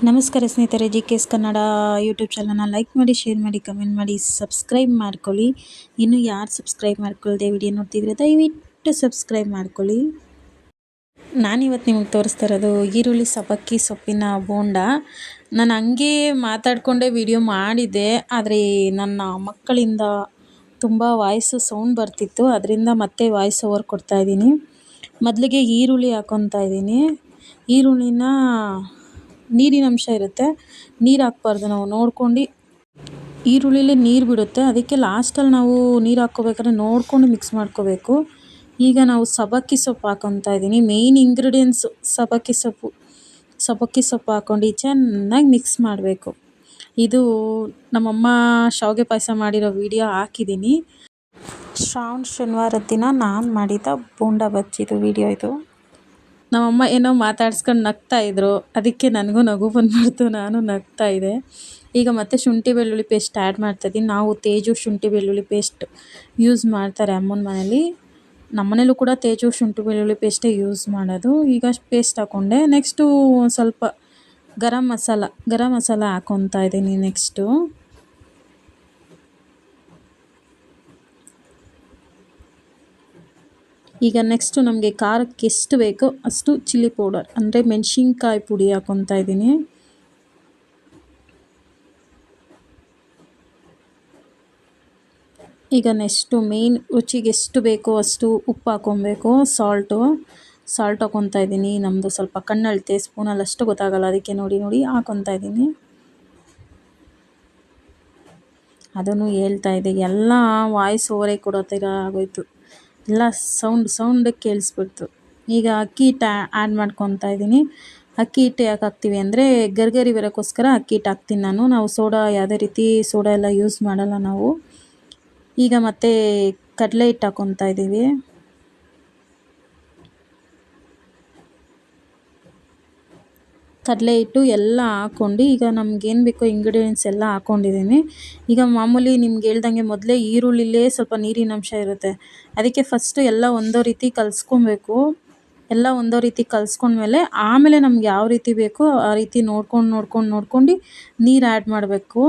ನಮಸ್ಕಾರ ಸ್ನೇಹಿತರೆ, G K S Kannada YouTube ಚಾನಲ್ನ ಲೈಕ್ ಮಾಡಿ, ಶೇರ್ ಮಾಡಿ, ಕಮೆಂಟ್ ಮಾಡಿ, ಸಬ್ಸ್ಕ್ರೈಬ್ ಮಾಡ್ಕೊಳ್ಳಿ. ಇನ್ನೂ ಯಾರು ಸಬ್ಸ್ಕ್ರೈಬ್ ಮಾಡ್ಕೊಳ್ಳದೆ ವಿಡಿಯೋ ನೋಡ್ತಿದ್ರೆ ದಯವಿಟ್ಟು ಸಬ್ಸ್ಕ್ರೈಬ್ ಮಾಡ್ಕೊಳ್ಳಿ. ನಾನಿವತ್ತು ನಿಮಗೆ ತೋರಿಸ್ತಾ ಇರೋದು ಈರುಳ್ಳಿ ಸಬ್ಬಕ್ಕಿ ಸೊಪ್ಪಿನ ಬೋಂಡ. ನಾನು ಹಂಗೆ ಮಾತಾಡಿಕೊಂಡೇ ವಿಡಿಯೋ ಮಾಡಿದ್ದೆ, ಆದರೆ ನನ್ನ ಮಕ್ಕಳಿಂದ ತುಂಬ ವಾಯ್ಸು ಸೌಂಡ್ ಬರ್ತಿತ್ತು, ಅದರಿಂದ ಮತ್ತೆ ವಾಯ್ಸ್ ಓವರ್ ಕೊಡ್ತಾಯಿದ್ದೀನಿ. ಮೊದಲಿಗೆ ಈರುಳ್ಳಿ ಹಾಕ್ಕೊತಾ ಇದ್ದೀನಿ. ಈರುಳ್ಳಿನ ನೀರಿನ ಅಂಶ ಇರುತ್ತೆ, ನೀರು ಹಾಕ್ಬಾರ್ದು, ನಾವು ನೋಡ್ಕೊಂಡು. ಈರುಳ್ಳಿಲೇ ನೀರು ಬಿಡುತ್ತೆ, ಅದಕ್ಕೆ ಲಾಸ್ಟಲ್ಲಿ ನಾವು ನೀರು ಹಾಕ್ಕೋಬೇಕಾದ್ರೆ ನೋಡಿಕೊಂಡು ಮಿಕ್ಸ್ ಮಾಡ್ಕೋಬೇಕು. ಈಗ ನಾವು ಸಬ್ಬಕ್ಕಿ ಸೊಪ್ಪು ಹಾಕ್ಕೊತಾ ಇದ್ದೀನಿ. ಮೇಯ್ನ್ ಇಂಗ್ರೀಡಿಯೆಂಟ್ಸು ಸಬ್ಬಕ್ಕಿ ಸೊಪ್ಪು ಹಾಕ್ಕೊಂಡು ಚೆನ್ನಾಗಿ ಮಿಕ್ಸ್ ಮಾಡಬೇಕು. ಇದು ನಮ್ಮಮ್ಮ ಶಾವಿಗೆ ಪಾಯಸ ಮಾಡಿರೋ ವಿಡಿಯೋ ಹಾಕಿದ್ದೀನಿ. ಶ್ರಾವಣ ಶನಿವಾರದ ದಿನ ನಾನು ಮಾಡಿದ ಬೋಂಡ ಬಜ್ಜಿದು ವಿಡಿಯೋ ಇದು. ನಮ್ಮಮ್ಮ ಏನೋ ಮಾತಾಡ್ಸ್ಕೊಂಡು ನಗ್ತಾಯಿದ್ರು, ಅದಕ್ಕೆ ನನಗೂ ನಗು ಬಂದುಬಿಡ್ತು, ನಾನು ನಗ್ತಾಯಿದ್ದೆ. ಈಗ ಮತ್ತೆ ಶುಂಠಿ ಬೆಳ್ಳುಳ್ಳಿ ಪೇಸ್ಟ್ ಆ್ಯಡ್ ಮಾಡ್ತಾಯಿದ್ದೀನಿ. ನಾವು ತೇಜು ಶುಂಠಿ ಬೆಳ್ಳುಳ್ಳಿ ಪೇಸ್ಟ್ ಯೂಸ್ ಮಾಡ್ತಾರೆ ಅಮ್ಮನ ಮನೇಲಿ. ನಮ್ಮ ಮನೇಲೂ ಕೂಡ ತೇಜು ಶುಂಠಿ ಬೆಳ್ಳುಳ್ಳಿ ಪೇಸ್ಟೇ ಯೂಸ್ ಮಾಡೋದು. ಈಗ ಪೇಸ್ಟ್ ಹಾಕ್ಕೊಂಡೆ. ನೆಕ್ಸ್ಟು ಸ್ವಲ್ಪ ಗರಂ ಮಸಾಲ ಹಾಕ್ಕೊತಾ ಇದ್ದೀನಿ. ನೆಕ್ಸ್ಟು ಈಗ ನೆಕ್ಸ್ಟು ನಮಗೆ ಖಾರಕ್ಕೆ ಎಷ್ಟು ಬೇಕೋ ಅಷ್ಟು ಚಿಲ್ಲಿ ಪೌಡರ್ ಅಂದರೆ ಮೆಣಸಿನ್ಕಾಯಿ ಪುಡಿ ಹಾಕ್ಕೊತಾ ಇದ್ದೀನಿ. ಈಗ ನೆಕ್ಸ್ಟು ಮೇಯ್ನ್ ರುಚಿಗೆ ಎಷ್ಟು ಬೇಕೋ ಅಷ್ಟು ಉಪ್ಪು ಹಾಕ್ಕೊಬೇಕು. ಸಾಲ್ಟ್ ಹಾಕ್ಕೊತಾ ಇದ್ದೀನಿ. ನಮ್ಮದು ಸ್ವಲ್ಪ ಕಣ್ಣಳತೆ, ಸ್ಪೂನಲ್ಲಿ ಅಷ್ಟು ಗೊತ್ತಾಗಲ್ಲ, ಅದಕ್ಕೆ ನೋಡಿ ಹಾಕ್ಕೊತಾ ಇದ್ದೀನಿ. ಅದನ್ನು ಹೇಳ್ತಾ ಇದ್ದೆ, ಎಲ್ಲ ವಾಯ್ಸ್ ಓವರೇ ಕೊಡೋ ಥರ ಆಗೋಯ್ತು, ಎಲ್ಲ ಸೌಂಡ್ ಕೇಳಿಸ್ಬಿಡ್ತು. ಈಗ ಅಕ್ಕಿ ಹಿಟ್ಟು ಆ್ಯಡ್ ಮಾಡ್ಕೊತಾ ಇದ್ದೀನಿ. ಅಕ್ಕಿ ಹಿಟ್ಟು ಯಾಕೆ ಹಾಕ್ತೀವಿ ಅಂದರೆ ಗರ್ಗರಿ ಬರೋಕ್ಕೋಸ್ಕರ ಅಕ್ಕಿ ಹಿಟ್ಟು ಹಾಕ್ತೀನಿ ನಾನು. ನಾವು ಯಾವುದೇ ರೀತಿ ಸೋಡಾ ಎಲ್ಲ ಯೂಸ್ ಮಾಡಲ್ಲ ನಾವು. ಈಗ ಮತ್ತೆ ಕಡಲೆ ಹಿಟ್ಟು ಹಾಕ್ಕೊತಾ ಇದ್ದೀವಿ. ಕಡಲೆ ಹಿಟ್ಟು ಎಲ್ಲ ಹಾಕ್ಕೊಂಡು ಈಗ ನಮ್ಗೇನು ಬೇಕೋ ಇಂಗ್ರೀಡಿಯೆಂಟ್ಸ್ ಎಲ್ಲ ಹಾಕ್ಕೊಂಡಿದ್ದೀನಿ. ಈಗ ಮಾಮೂಲಿ ನಿಮ್ಗೆ ಹೇಳ್ದಂಗೆ ಮೊದಲೇ ಈರುಳ್ಳಿಲೇ ಸ್ವಲ್ಪ ನೀರಿನ ಅಂಶ ಇರುತ್ತೆ, ಅದಕ್ಕೆ ಫಸ್ಟು ಎಲ್ಲ ಒಂದೋ ರೀತಿ ಕಲಿಸ್ಕೊಬೇಕು. ಎಲ್ಲ ಒಂದೋ ರೀತಿ ಕಲಿಸ್ಕೊಂಡ್ಮೇಲೆ ಆಮೇಲೆ ನಮ್ಗೆ ಯಾವ ರೀತಿ ಬೇಕೋ ಆ ರೀತಿ ನೋಡ್ಕೊಂಡು ನೀರು ಆ್ಯಡ್ ಮಾಡಬೇಕು.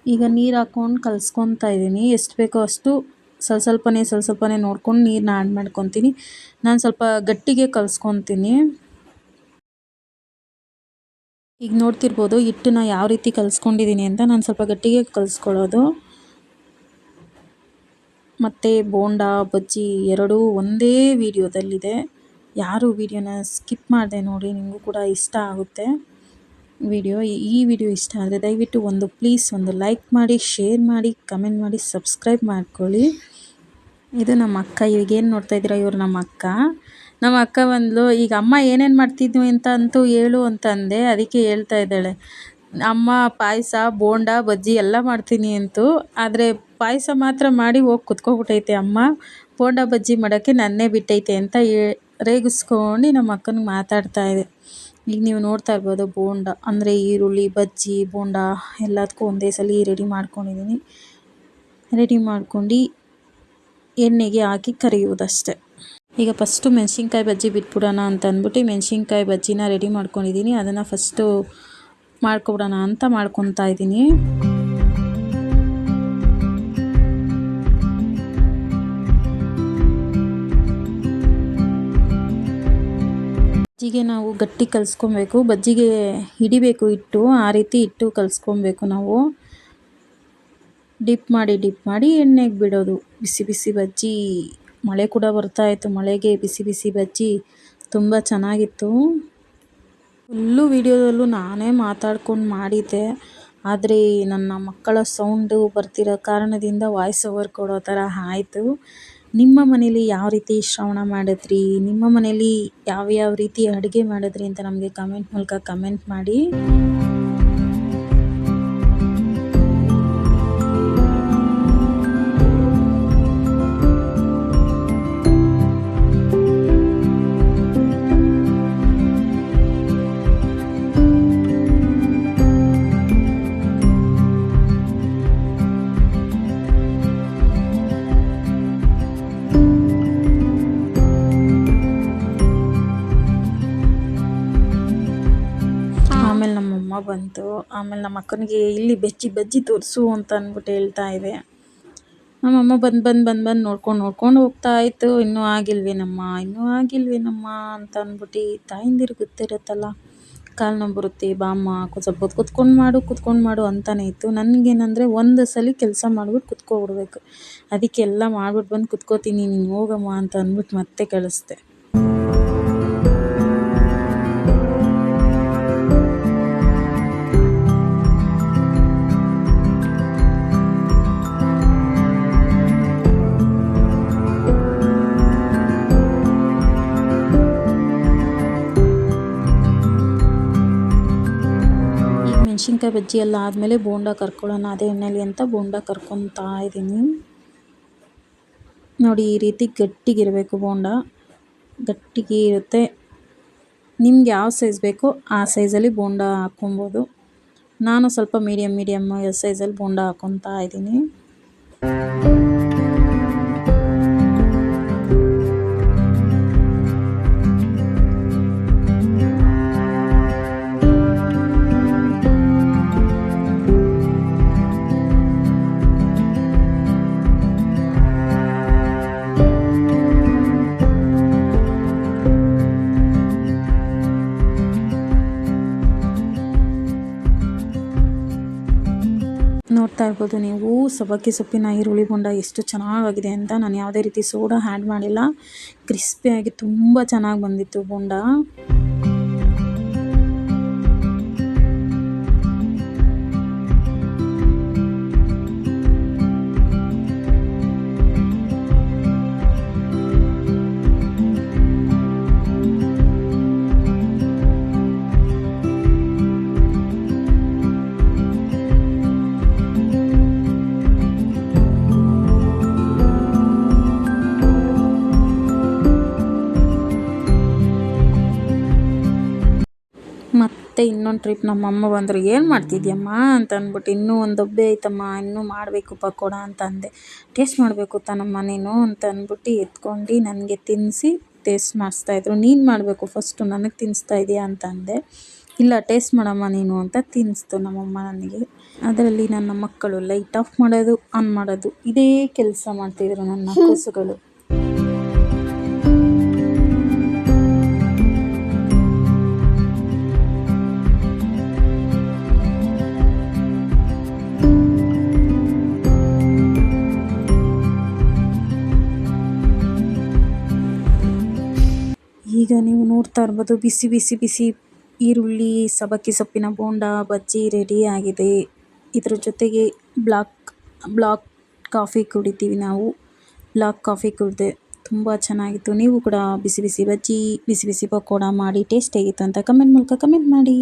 ಈಗ ನೀರು ಹಾಕ್ಕೊಂಡು ಕಲಿಸ್ಕೊತಾ ಇದ್ದೀನಿ. ಎಷ್ಟು ಬೇಕೋ ಅಷ್ಟು ಸ್ವಲ್ಪನೇ ನೋಡ್ಕೊಂಡು ನೀರನ್ನ ಆ್ಯಡ್ ಮಾಡ್ಕೊತೀನಿ. ನಾನು ಸ್ವಲ್ಪ ಗಟ್ಟಿಗೆ ಕಲಿಸ್ಕೊತೀನಿ. ಈಗ ನೋಡ್ತಿರ್ಬೋದು ಹಿಟ್ಟನ್ನ ಯಾವ ರೀತಿ ಕಲಿಸ್ಕೊಂಡಿದ್ದೀನಿ ಅಂತ. ನಾನು ಸ್ವಲ್ಪ ಗಟ್ಟಿಗೆ ಕಲಿಸ್ಕೊಳ್ಳೋದು. ಮತ್ತು ಬೋಂಡ ಬಜ್ಜಿ ಎರಡೂ ಒಂದೇ ವಿಡಿಯೋದಲ್ಲಿದೆ. ಯಾರು ವಿಡಿಯೋನ ಸ್ಕಿಪ್ ಮಾಡಿದೆ ನೋಡಿ, ನಿಮಗೂ ಕೂಡ ಇಷ್ಟ ಆಗುತ್ತೆ ವಿಡಿಯೋ. ಈ ವಿಡಿಯೋ ಇಷ್ಟ ಆದರೆ ದಯವಿಟ್ಟು ಪ್ಲೀಸ್ ಒಂದು ಲೈಕ್ ಮಾಡಿ, ಶೇರ್ ಮಾಡಿ, ಕಮೆಂಟ್ ಮಾಡಿ, ಸಬ್ಸ್ಕ್ರೈಬ್ ಮಾಡ್ಕೊಳ್ಳಿ. ಇದು ನಮ್ಮ ಅಕ್ಕ. ಈಗೇನು ನೋಡ್ತಾ ಇದ್ದೀರಾ, ಇವ್ರು ನಮ್ಮ ಅಕ್ಕ ಬಂದಳು. ಈಗ ಅಮ್ಮ ಏನೇನು ಮಾಡ್ತಿದ್ವಿ ಅಂತೂ ಹೇಳು ಅಂತಂದೆ, ಅದಕ್ಕೆ ಹೇಳ್ತಾ ಇದ್ದಾಳೆ, ಅಮ್ಮ ಪಾಯಸ, ಬೋಂಡ, ಬಜ್ಜಿ ಎಲ್ಲ ಮಾಡ್ತೀನಿ ಅಂತು. ಆದರೆ ಪಾಯಸ ಮಾತ್ರ ಮಾಡಿ ಹೋಗಿ ಕುತ್ಕೊಬಿಟ್ಟೈತೆ ಅಮ್ಮ. ಬೋಂಡ ಬಜ್ಜಿ ಮಾಡೋಕ್ಕೆ ನನ್ನೇ ಬಿಟ್ಟೈತೆ ಅಂತ ರೇಗಿಸ್ಕೊಂಡು ನಮ್ಮ ಅಕ್ಕನಿಗೆ ಮಾತಾಡ್ತಾ ಇದೆ. ಈಗ ನೀವು ನೋಡ್ತಾ ಇರ್ಬೋದು, ಬೋಂಡ ಅಂದರೆ ಈರುಳ್ಳಿ, ಬಜ್ಜಿ, ಬೋಂಡ ಎಲ್ಲದಕ್ಕೂ ಒಂದೇ ಸಲ ರೆಡಿ ಮಾಡ್ಕೊಂಡಿದ್ದೀನಿ. ರೆಡಿ ಮಾಡ್ಕೊಂಡು ಎಣ್ಣೆಗೆ ಹಾಕಿ ಕರಿಯೋದಷ್ಟೆ. ಈಗ ಫಸ್ಟು ಮೆಣಸಿನ್ಕಾಯಿ ಬಜ್ಜಿ ಬಿಟ್ಬಿಡೋಣ ಅಂತ ಅಂದ್ಬಿಟ್ಟು ಮೆಣಸಿನ್ಕಾಯಿ ಬಜ್ಜಿನ ರೆಡಿ ಮಾಡ್ಕೊಂಡಿದ್ದೀನಿ. ಅದನ್ನು ಫಸ್ಟು ಮಾಡ್ಕೊಬಿಡೋಣ ಅಂತ ಮಾಡ್ಕೊತಾ ಇದ್ದೀನಿ. ಬಜ್ಜಿಗೆ ನಾವು ಗಟ್ಟಿ ಕಲಿಸ್ಕೊಬೇಕು, ಬಜ್ಜಿಗೆ ಹಿಡಿಬೇಕು ಹಿಟ್ಟು, ಆ ರೀತಿ ಹಿಟ್ಟು ಕಲಿಸ್ಕೊಬೇಕು ನಾವು. ಡಿಪ್ ಮಾಡಿ ಎಣ್ಣೆಗೆ ಬಿಡೋದು. ಬಿಸಿ ಬಜ್ಜಿ, ಮಳೆ ಕೂಡ ಬರ್ತಾಯಿತ್ತು, ಮಳೆಗೆ ಬಿಸಿ ಬಜ್ಜಿ ತುಂಬ ಚೆನ್ನಾಗಿತ್ತು. ಫುಲ್ಲು ವಿಡಿಯೋದಲ್ಲೂ ನಾನೇ ಮಾತಾಡ್ಕೊಂಡು ಮಾಡಿದ್ದೆ, ಆದರೆ ನನ್ನ ಮಕ್ಕಳ ಸೌಂಡು ಬರ್ತಿರೋ ಕಾರಣದಿಂದ ವಾಯ್ಸ್ ಓವರ್ ಕೊಡೋ ಥರ ಆಯಿತು. ನಿಮ್ಮ ಮನೇಲಿ ಯಾವ ರೀತಿ ಶ್ರವಣ ಮಾಡಿದ್ರಿ, ನಿಮ್ಮ ಮನೇಲಿ ಯಾವ ರೀತಿ ಅಡುಗೆ ಮಾಡಿದ್ರಿ ಅಂತ ನಮಗೆ ಕಮೆಂಟ್ ಮೂಲಕ ಕಮೆಂಟ್ ಮಾಡಿ. ಬಂತು. ಆಮೇಲೆ ನಮ್ಮ ಅಕ್ಕನಿಗೆ ಇಲ್ಲಿ ಬಜ್ಜಿ ಬಜ್ಜಿ ತೋರಿಸು ಅಂತ ಅಂದ್ಬಿಟ್ಟು ಹೇಳ್ತಾ ಇದೆ. ನಮ್ಮಮ್ಮ ಬಂದು ನೋಡ್ಕೊಂಡು ಹೋಗ್ತಾ ಇತ್ತು. ಇನ್ನೂ ಆಗಿಲ್ವೇನಮ್ಮ ಅಂತ ಅಂದ್ಬಿಟ್ಟು ತಾಯಂದಿರಿಗೆ ಗೊತ್ತಿರುತ್ತಲ್ಲ, ಕಾಲು ನೋವು ಬರುತ್ತೆ ಬಾಮ್ಮ ಸ್ವಲ್ಪ ಹೊತ್ತು ಕುತ್ಕೊಂಡು ಮಾಡು ಅಂತಾನೆ ಇತ್ತು. ನನಗೇನಂದರೆ ಒಂದು ಸಲ ಕೆಲಸ ಮಾಡ್ಬಿಟ್ಟು ಕುತ್ಕೊಬಿಡ್ಬೇಕು. ಅದಕ್ಕೆ ಎಲ್ಲ ಮಾಡ್ಬಿಟ್ಟು ಬಂದು ಕುತ್ಕೋತೀನಿ, ನೀನು ಹೋಗಮ್ಮ ಅಂತ ಅಂದ್ಬಿಟ್ಟು ಮತ್ತೆ ಕಳಿಸ್ದೆ. ಮೆಣಸಿನ್ಕಾಯಿ ಬಜ್ಜಿ ಎಲ್ಲ ಆದಮೇಲೆ ಬೋಂಡ ಕರ್ಕೊಳ್ಳೋಣ ಅದೇ ಎಣ್ಣೆಲಿ ಅಂತ ಬೋಂಡ ಕರ್ಕೊತಾ ಇದ್ದೀನಿ. ನೋಡಿ, ಈ ರೀತಿ ಗಟ್ಟಿಗಿರಬೇಕು ಬೋಂಡ, ಗಟ್ಟಿಗೆ ಇರುತ್ತೆ. ನಿಮ್ಗೆ ಯಾವ ಸೈಜ್ ಬೇಕೋ ಆ ಸೈಜಲ್ಲಿ ಬೋಂಡ ಹಾಕ್ಕೊಬೋದು. ನಾನು ಸ್ವಲ್ಪ ಮೀಡಿಯಮ್ ಸೈಜಲ್ಲಿ ಬೋಂಡ ಹಾಕ್ಕೊತಾ ಇದ್ದೀನಿ. ನೋಡ್ತಾ ಇರ್ಬೋದು ನೀವು ಸಬ್ಬಕ್ಕಿ ಸೊಪ್ಪಿನ ಈರುಳ್ಳಿ ಬೋಂಡ ಎಷ್ಟು ಚೆನ್ನಾಗಿದೆ ಅಂತ. ನಾನು ಯಾವುದೇ ರೀತಿ ಸೋಡಾ ಆ್ಯಡ್ ಮಾಡಿಲ್ಲ. ಕ್ರಿಸ್ಪಿಯಾಗಿ ತುಂಬ ಚೆನ್ನಾಗಿ ಬಂದಿತ್ತು ಬೋಂಡ. ಮತ್ತು ಇನ್ನೊಂದು ಟ್ರಿಪ್ ನಮ್ಮಮ್ಮ ಬಂದರು. ಏನು ಮಾಡ್ತಿದ್ಯಮ್ಮ ಅಂತ ಅಂದ್ಬಿಟ್ಟು, ಇನ್ನೂ ಒಂದು ಡಬ್ಬಿ ಐತಮ್ಮ, ಇನ್ನೂ ಮಾಡಬೇಕು ಪಕೋಡ ಅಂತ ಅಂದೆ. ಟೇಸ್ಟ್ ಮಾಡಬೇಕು ತಾನಮ್ಮ ನೀನು ಅಂತ ಅಂದ್ಬಿಟ್ಟು ಎತ್ಕೊಂಡು ನನಗೆ ತಿನ್ನಿಸಿ ಟೇಸ್ಟ್ ಮಾಡಿಸ್ತಾಯಿದ್ರು. ನೀನು ಮಾಡಬೇಕು ಫಸ್ಟು, ನನಗೆ ತಿನ್ನಿಸ್ತಾ ಇದೆಯಾ ಅಂತ ಅಂದೆ. ಇಲ್ಲ ಟೇಸ್ಟ್ ಮಾಡಮ್ಮ ನೀನು ಅಂತ ತಿನ್ನಿಸ್ತು ನಮ್ಮಮ್ಮ ನನಗೆ. ಅದರಲ್ಲಿ ನನ್ನ ಮಕ್ಕಳು ಲೈಟ್ ಆಫ್ ಮಾಡೋದು ಆನ್ ಮಾಡೋದು ಇದೇ ಕೆಲಸ ಮಾಡ್ತಿದ್ರು ನನ್ನ ಕೂಸುಗಳು. ಈಗ ನೀವು ನೋಡ್ತಾ ಇರ್ಬೋದು ಬಿಸಿ ಈರುಳ್ಳಿ ಸಬ್ಬಕ್ಕಿ ಸೊಪ್ಪಿನ ಬೋಂಡ ಬಜ್ಜಿ ರೆಡಿ ಆಗಿದೆ. ಇದ್ರ ಜೊತೆಗೆ ಬ್ಲಾಕ್ ಕಾಫಿ ಕುಡಿತೀವಿ ನಾವು. ಬ್ಲಾಕ್ ಕಾಫಿ ಕುಡಿದೆ, ತುಂಬ ಚೆನ್ನಾಗಿತ್ತು. ನೀವು ಕೂಡ ಬಿಸಿ ಬಜ್ಜಿ ಬಿಸಿ ಪಕೋಡ ಮಾಡಿ ಟೇಸ್ಟ್ ಹೇಗಿತ್ತು ಅಂತ ಕಮೆಂಟ್ ಮೂಲಕ ಕಮೆಂಟ್ ಮಾಡಿ.